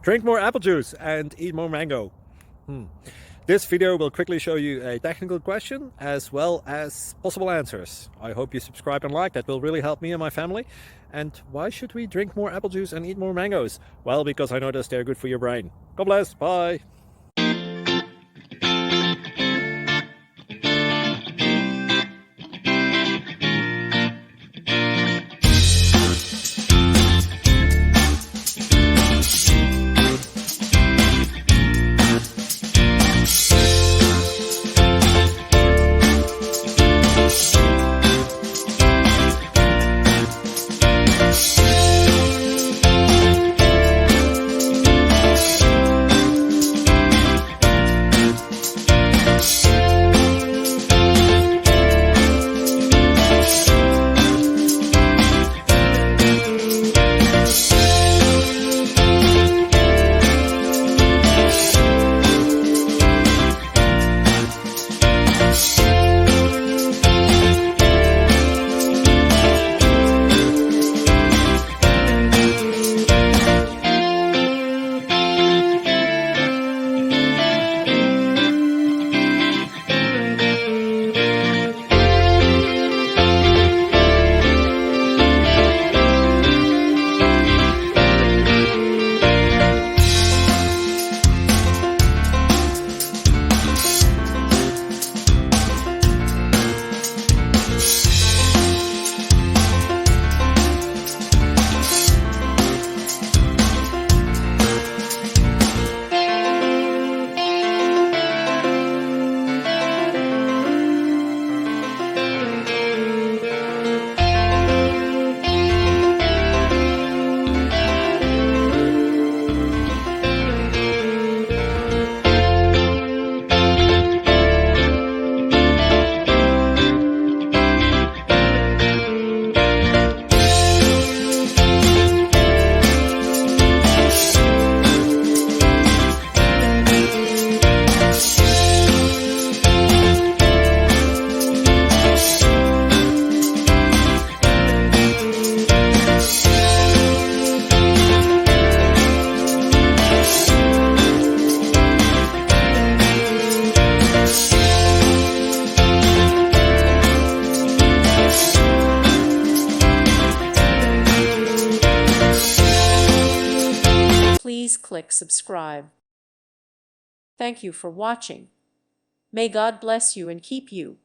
Drink more apple juice and eat more mango. This video will quickly show you a technical question as well as possible answers. I hope you subscribe and like, that will really help me and my family. And why should we drink more apple juice and eat more mangoes? Well, because I noticed they're good for your brain. God bless, bye. Please click subscribe. Thank you for watching. May God bless you and keep you.